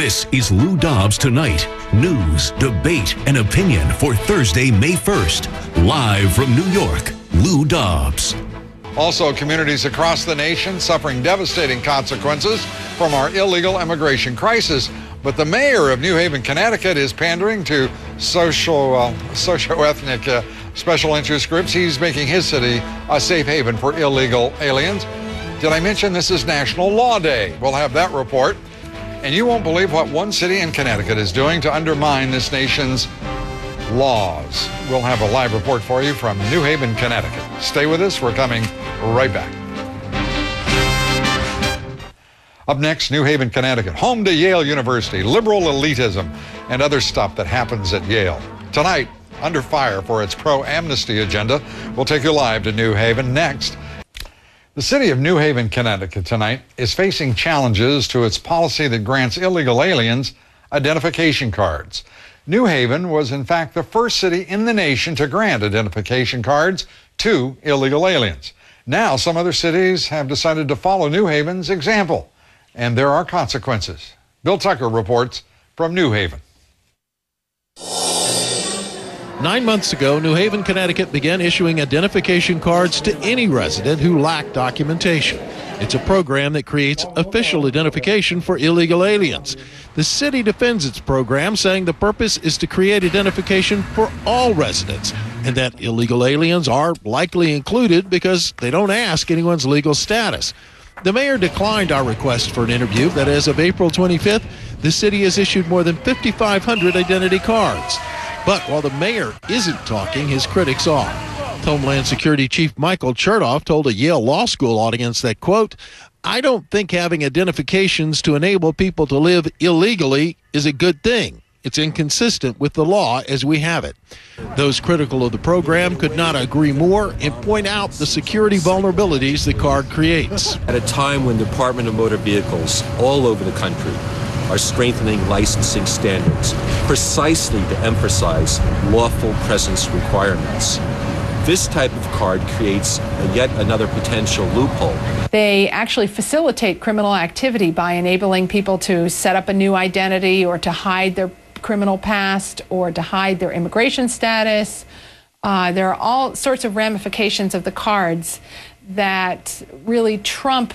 This is Lou Dobbs Tonight. News, debate, and opinion for Thursday, May 1st. Live from New York, Lou Dobbs. Also, communities across the nation suffering devastating consequences from our illegal immigration crisis. But the mayor of New Haven, Connecticut is pandering to socio-ethnic special interest groups. He's making his city a safe haven for illegal aliens. Did I mention this is National Law Day? We'll have that report. And you won't believe what one city in Connecticut is doing to undermine this nation's laws. We'll have a live report for you from New Haven, Connecticut. Stay with us. We're coming right back. Up next, New Haven, Connecticut, home to Yale University, liberal elitism, and other stuff that happens at Yale. Tonight, under fire for its pro-amnesty agenda. We'll take you live to New Haven next. The city of New Haven, Connecticut tonight is facing challenges to its policy that grants illegal aliens identification cards. New Haven was in fact the first city in the nation to grant identification cards to illegal aliens. Now some other cities have decided to follow New Haven's example, and there are consequences. Bill Tucker reports from New Haven. 9 months ago, New Haven, Connecticut began issuing identification cards to any resident who lacked documentation. It's a program that creates official identification for illegal aliens. The city defends its program, saying the purpose is to create identification for all residents, and that illegal aliens are likely included because they don't ask anyone's legal status. The mayor declined our request for an interview, but as of April 25th, the city has issued more than 5,500 identity cards. But while the mayor isn't talking, his critics are. Homeland Security Chief Michael Chertoff told a Yale Law School audience that, quote, "I don't think having identifications to enable people to live illegally is a good thing. It's inconsistent with the law as we have it." Those critical of the program could not agree more and point out the security vulnerabilities the card creates. At a time when the Department of Motor Vehicles all over the country are strengthening licensing standards precisely to emphasize lawful presence requirements, this type of card creates yet another potential loophole. They actually facilitate criminal activity by enabling people to set up a new identity or to hide their criminal past or to hide their immigration status. There are all sorts of ramifications of the cards that really trump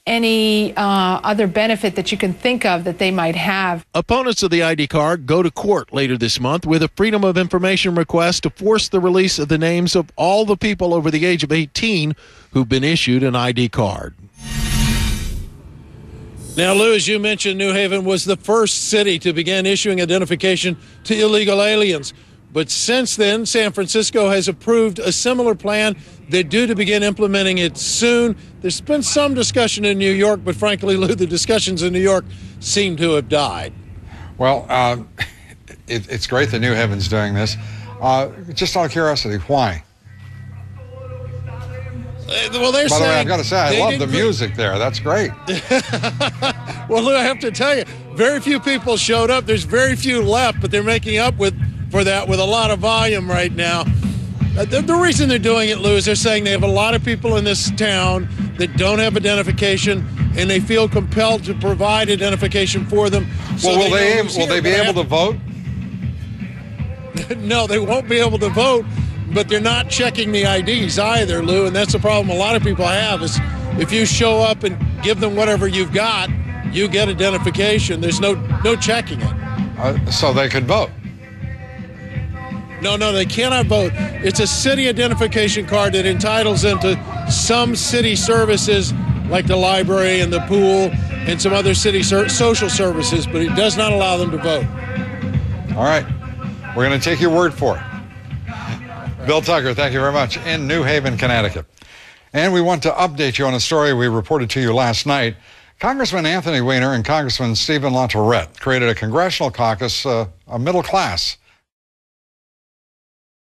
any other benefit that you can think of that they might have. Opponents of the ID card go to court later this month with a Freedom of Information request to force the release of the names of all the people over the age of 18 who've been issued an ID card. Now, Lou, as you mentioned, New Haven was the first city to begin issuing identification to illegal aliens. But since then, San Francisco has approved a similar plan. They're due to begin implementing it soon. There's been some discussion in New York, but frankly, Lou, the discussions in New York seem to have died. Well, it's great that New Haven's doing this. Just out of curiosity, why? Well, they're By the saying... way, I've got to say, I love the music there. That's great. Well, Lou, I have to tell you, very few people showed up. There's very few left, but they're making up for that with a lot of volume right now. The reason they're doing it, Lou, is they're saying they have a lot of people in this town that don't have identification, and they feel compelled to provide identification for them. So well, will they be able to vote? No, they won't be able to vote, but they're not checking the IDs either, Lou, and that's the problem a lot of people have is if you show up and give them whatever you've got, you get identification. There's no checking it. So they could vote? No, they cannot vote. It's a city identification card that entitles them to some city services like the library and the pool and some other city social services, but it does not allow them to vote. All right. We're going to take your word for it. Bill Tucker, thank you very much, in New Haven, Connecticut. And we want to update you on a story we reported to you last night. Congressman Anthony Weiner and Congressman Stephen LaTourette created a congressional caucus, a middle class